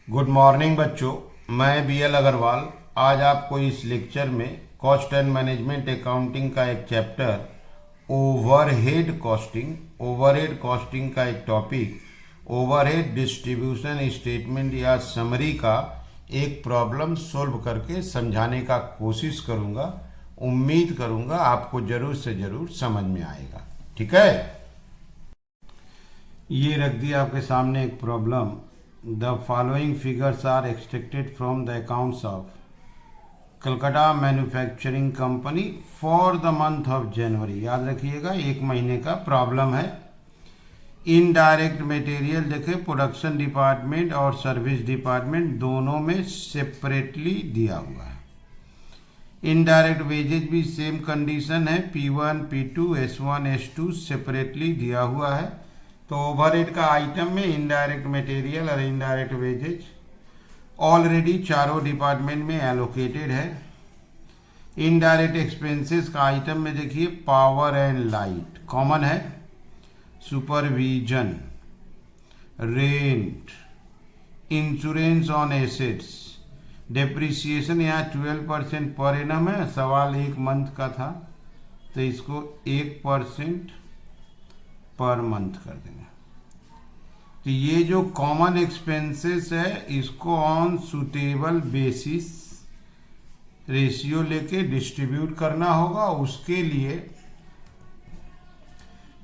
Good morning बच्चों, मैं BL Agarwal आज आपको इस लेक्चर में कॉस्ट एंड मैनेजमेंट अकाउंटिंग का एक चैप्टर ओवरहेड कॉस्टिंग का एक टॉपिक ओवरहेड डिस्ट्रीब्यूशन स्टेटमेंट या समरी का एक प्रॉब्लम सॉल्व करके समझाने का कोशिश करूंगा। उम्मीद करूंगा आपको जरूर से जरूर समझ में आएगा। ठीक है, ये रख दिया आपके सामने एक problem. The following figures are extracted from the accounts of Calcutta manufacturing company for the month of January. याद रखिएगा, एक महीने का प्रॉब्लम है। इनडायरेक्ट मटेरियल देखे प्रोडक्शन डिपार्टमेंट और सर्विस डिपार्टमेंट दोनों में सेपरेटली दिया हुआ है। इनडायरेक्ट वेजेज भी सेम कंडीशन है, P1 P2 S1 S2 separately दिया हुआ है। तो ओवरहेड का आइटम में इनडायरेक्ट मटेरियल और इनडायरेक्ट वेजेज ऑलरेडी चारों डिपार्टमेंट में एलोकेटेड है। इनडायरेक्ट एक्सपेंसेस का आइटम में देखिए पावर एंड लाइट कॉमन है, supervision, rent, insurance on assets, depreciation यहाँ 12% पर एनम है। सवाल एक मंथ का था तो इसको 1% पर मंथ कर देंगे। तो ये जो कॉमन एक्सपेंसेस है इसको ऑन सुटेबल बेसिस रेशियो लेके डिस्ट्रीब्यूट करना होगा। उसके लिए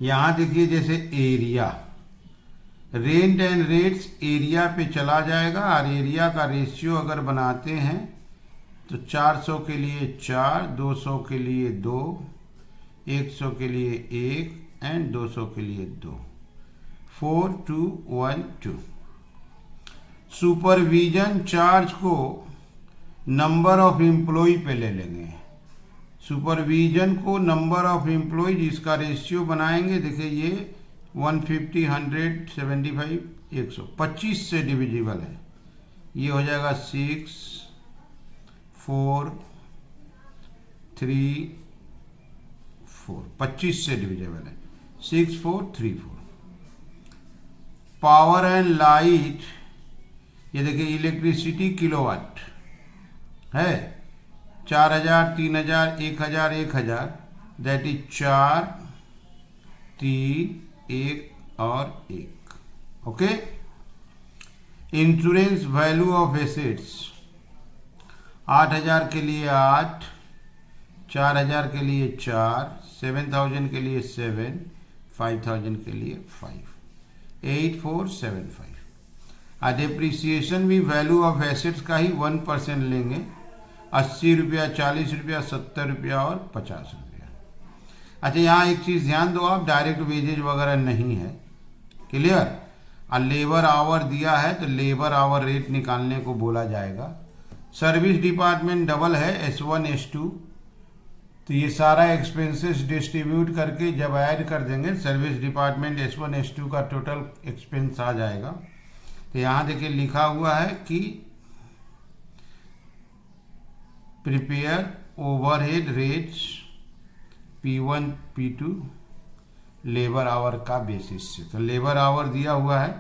यहां देखिए, जैसे area, rent and rates area पे चला जाएगा और एरिया का रेशियो अगर बनाते हैं तो 400 के लिए 4, 200 के लिए 2, 100 के लिए 1 एंड 200 के लिए 2, 4 2 1 2। सुपरविजन चार्ज को नंबर ऑफ एम्प्लॉय पे ले लेंगे। सुपरविजन को नंबर ऑफ एम्प्लॉय जिसका रेशियो बनाएंगे, देखिए ये 150 100 75 100 25 से डिविजिबल है। ये हो जाएगा 6 4 3 4, 25 से डिविजिबल है, 6 4 3 4। पावर एंड लाइट, ये देखिए इलेक्ट्रिसिटी किलोवाट है, 4000 3000 1000 1000, दैट इज 4 3 1 और 1। Okay. Insurance value of assets 8000 के लिए 8, 4000 के लिए 4, 7000 के लिए 7, 5000 के लिए 5, 8475। डेप्रिसिएशन भी वैल्यू ऑफ एसेट्स का ही 1% लेंगे, 80 रुपया, 40 रुपया, 70 रुपया और 50 रुपया। अच्छा, यहाँ एक चीज़ ध्यान दो आप, डायरेक्ट वेजेज वगैरह नहीं है। क्लियर। और लेबर आवर दिया है तो लेबर आवर रेट निकालने को बोला जाएगा। सर्विस डिपार्टमेंट डबल है, S1 S2, तो ये सारा एक्सपेंसेस डिस्ट्रीब्यूट करके जब ऐड कर देंगे सर्विस डिपार्टमेंट S1 S2 का टोटल एक्सपेंस आ जाएगा। तो यहाँ देखिए लिखा हुआ है कि prepare overhead rates P1 P2 labour our का बेसिस से। तो लेबर आवर दिया हुआ है,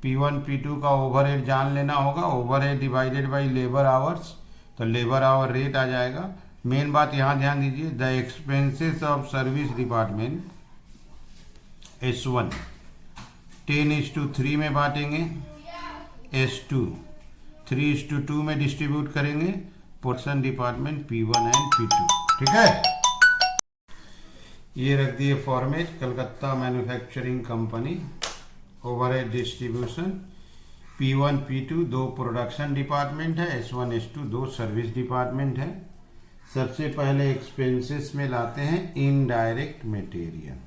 P1 P2 का ओवरहेड जान लेना होगा, overhead divided by labour hours, तो लेबर आवर रेट आ जाएगा। मेन बात यहाँ ध्यान दीजिए, the expenses of service department S1 10:3 में बांटेंगे, S2 3:2 में डिस्ट्रीब्यूट करेंगे, production department P1 and P2। ठीक है, ये रख दिए format Calcutta manufacturing company overhead distribution. P1 P2 दो प्रोडक्शन डिपार्टमेंट है, S1 S2 दो सर्विस डिपार्टमेंट है। सबसे पहले एक्सपेंसेस में लाते हैं इनडायरेक्ट मटेरियल।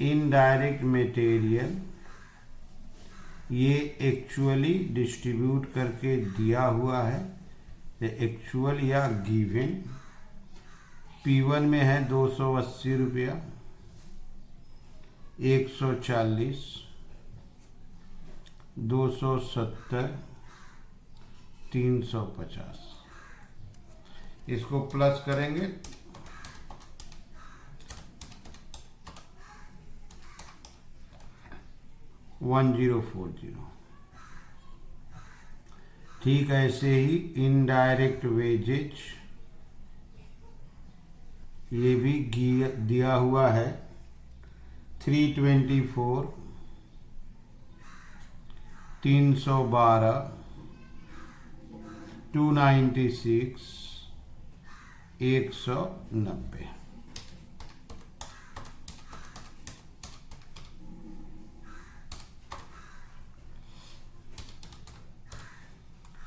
इनडायरेक्ट मटेरियल ये एक्चुअली डिस्ट्रीब्यूट करके दिया हुआ है, एक्चुअल या गिवन। P1 में है 280 रुपया, 140, 270, 350। इसको प्लस करेंगे 1040। ठीक है, ऐसे ही इनडायरेक्ट वेजेज ये भी दिया हुआ है 324, 312, 296, 190।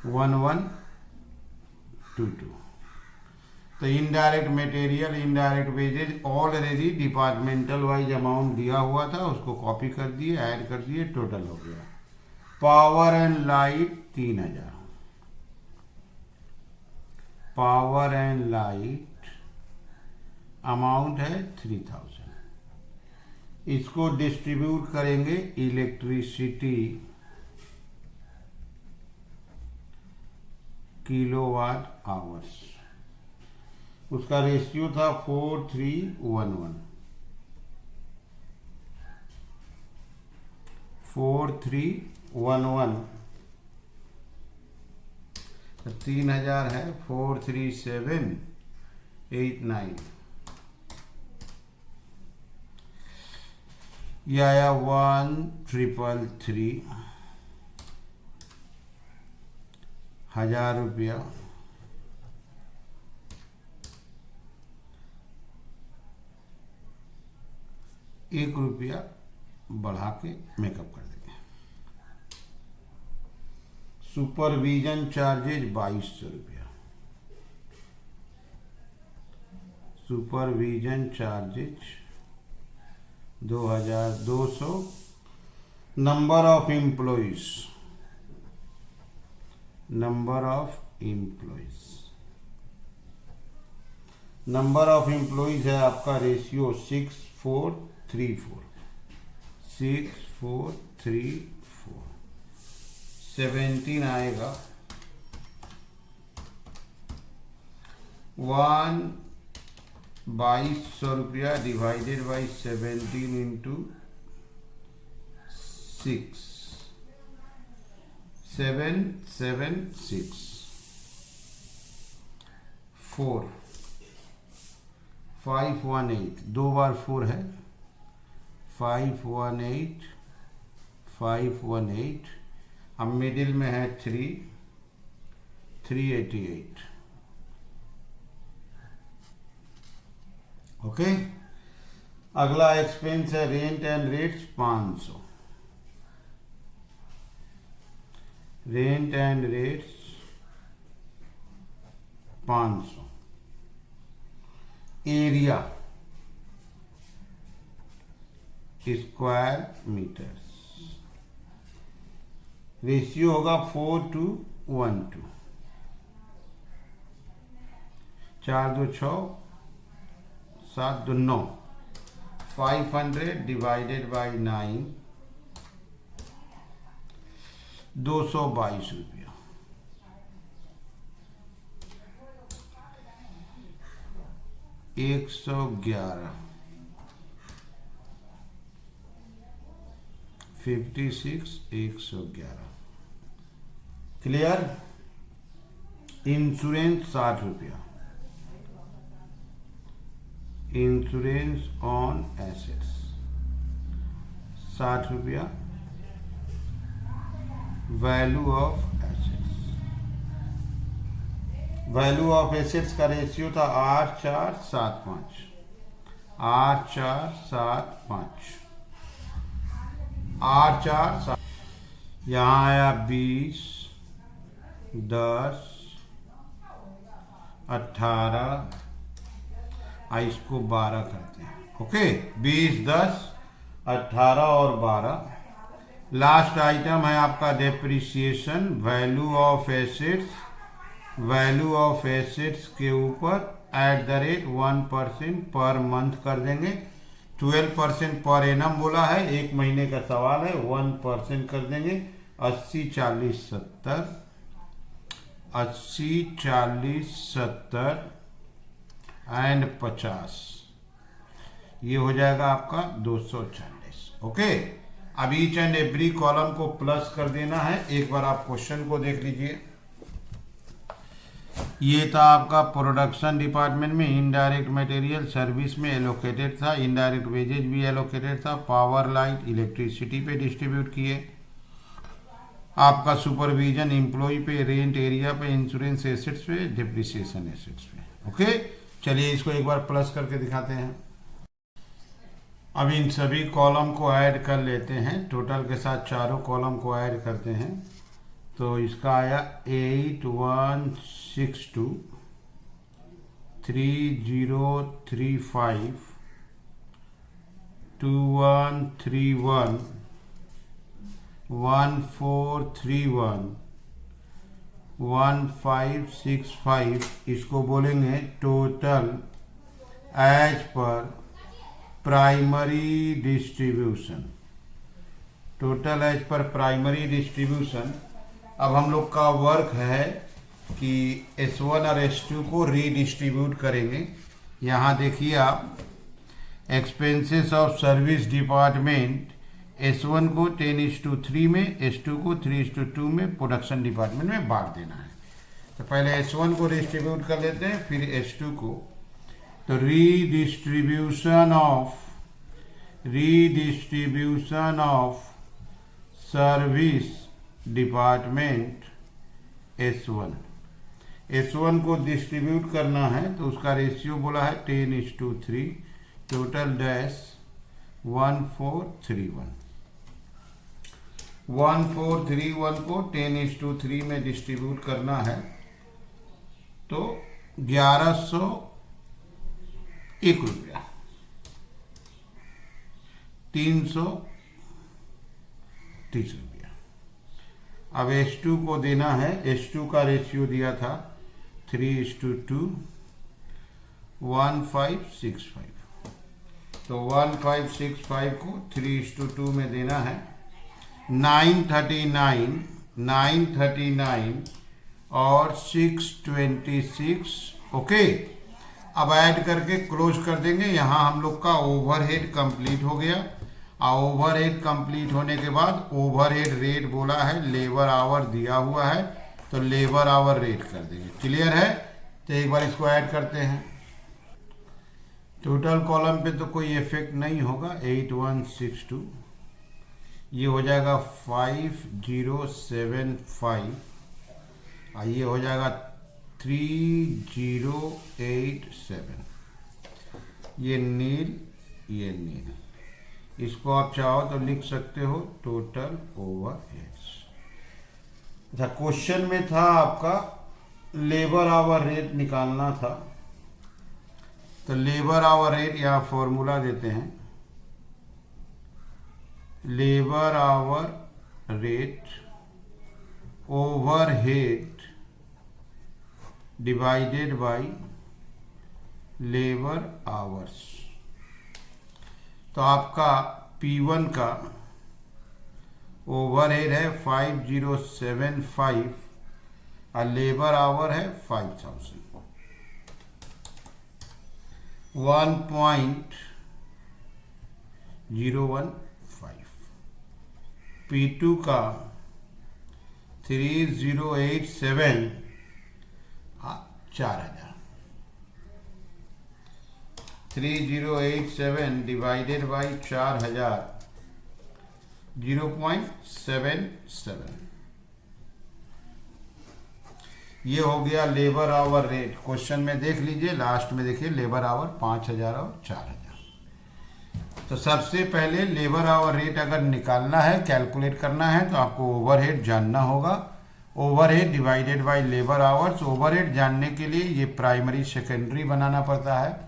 One one two two. तो indirect material, indirect wages already departmental wise amount दिया हुआ था, उसको कॉपी कर दिए, ऐड कर दिए, टोटल हो गया। Power and light 3000, power and light amount है 3000। इसको डिस्ट्रीब्यूट करेंगे इलेक्ट्रिसिटी किलोवाट आवर्स। उसका रेशियो था 4311, 4311। 3000 है, 43789। यह आया 1333, 1000 रुपया। ₹1 बढ़ा के मेकअप कर देंगे। सुपरविजन चार्जेज 2200 रुपया। Supervision charges 2200। Number of employees, number of employees, number of employees है आपका रेशियो 6434, 6434। 17 आएगा। 2200 रुपया डिवाइडेड बाई 17 इंटू 6, 776, 4, 518। 2 बार 4 है, 518, 518। अब मिडिल में है 3, 388। ओके। अगला एक्सपेंस है rent and rates 500। Rent and rates 500। Area square meters, ratio होगा 4:1:2। 4 2 6, 7 2 9। 500 डिवाइडेड बाई 9, 222 रुपया। $111, 56, 111। क्लियर। इंश्योरेंस 60 रुपया। इंश्योरेंस ऑन एसेट्स 60 रुपया। Value of assets, value of assets का रेशियो था 8475, 8475, 84। यहाँ आया 20, 10, 18। इसको 12 करते हैं। ओके, 20, 10, 18 और 12। लास्ट आइटम है आपका depreciation. Value of assets, value of assets के ऊपर @1% पर मंथ कर देंगे। 12% पर एनम बोला है, एक महीने का सवाल है, 1% कर देंगे। 80 40 70, 80 40 70 एंड 50, ये हो जाएगा आपका 240। ओके, अब ईच एंड एवरी कॉलम को प्लस कर देना है। एक बार आप क्वेश्चन को देख लीजिए। ये था आपका प्रोडक्शन डिपार्टमेंट में इनडायरेक्ट मटेरियल सर्विस में एलोकेटेड था, इनडायरेक्ट वेजेज भी एलोकेटेड था, पावर लाइट इलेक्ट्रिसिटी पे डिस्ट्रीब्यूट किए, आपका सुपरविजन एम्प्लॉय पे, रेंट एरिया पे, इंश्योरेंस एसेट्स पे, डिप्रिसिएशन एसेट्स पे। ओके, चलिए इसको एक बार प्लस करके दिखाते हैं। अब इन सभी कॉलम को ऐड कर लेते हैं, टोटल के साथ चारों कॉलम को ऐड करते हैं। तो इसका आया 8162 3035 2131 1431 1565। इसको बोलेंगे total as per primary distribution. Total as per primary distribution. अब हम लोग का वर्क है कि S1 और S2 को रीडिस्ट्रीब्यूट करेंगे। यहाँ देखिए आप, expenses of service department S1 को 10:3 में, S2 को 3:2 में प्रोडक्शन डिपार्टमेंट में बांट देना है। तो पहले S1 को डिस्ट्रीब्यूट कर लेते हैं, फिर S2 को। तो redistribution of service department S1 को डिस्ट्रीब्यूट करना है, तो उसका रेशियो बोला है 10:3, टोटल डैश 1431। 1431 को 10:3 में डिस्ट्रीब्यूट करना है, तो 1101 रुपया, 330 रुपया। अब S2 को देना है। S2 का रेशियो दिया था 3:2, 1565। तो 1565 को 3:2 में देना है। 939 और 626। ओके, अब ऐड करके क्लोज कर देंगे। यहाँ हम लोग का ओवरहेड कंप्लीट हो गया। और ओवरहेड कंप्लीट होने के बाद ओवरहेड रेट बोला है, लेबर आवर दिया हुआ है, तो लेबर आवर रेट कर देंगे। क्लियर है? तो एक बार इसको ऐड करते हैं। टोटल कॉलम पे तो कोई इफेक्ट नहीं होगा। 8162 ये हो जाएगा 5075 और ये हो जाएगा 3087। ये नील, ये नील। इसको आप चाहो तो लिख सकते हो टोटल ओवरहेड्स। अच्छा, क्वेश्चन में था आपका लेबर आवर रेट निकालना था। तो लेबर आवर रेट, यहाँ फॉर्मूला देते हैं, labour hour rate overhead divided by labour hours. तो आपका P1 का ओवरहेड है 5075 और लेबर आवर है 5000। 1.015। P2 का 3087 4000। 3087 डिवाइडेड बाई 4000 0.77। ये हो गया लेबर आवर रेट। क्वेश्चन में देख लीजिए, लास्ट में देखिए लेबर आवर 5000 और 4000। तो सबसे पहले लेबर आवर रेट अगर निकालना है, कैलकुलेट करना है, तो आपको ओवरहेड जानना होगा। Overhead divided by labour hours. Overhead जानने के लिए ये प्राइमरी सेकेंडरी बनाना पड़ता है।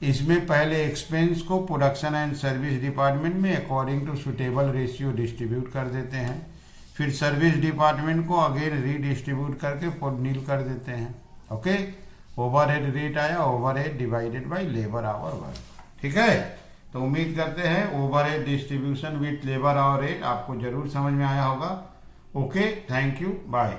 इसमें पहले एक्सपेंस को प्रोडक्शन एंड सर्विस डिपार्टमेंट में according to suitable ratio distribute कर देते हैं। फिर सर्विस डिपार्टमेंट को अगेन रीडिस्ट्रीब्यूट करके नील कर देते हैं। ओके, ओवरहेड रेट आया, overhead divided by labour hour work. ठीक है, तो उम्मीद करते हैं overhead distribution with labour hour rate आपको जरूर समझ में आया होगा। Okay, thank you, bye.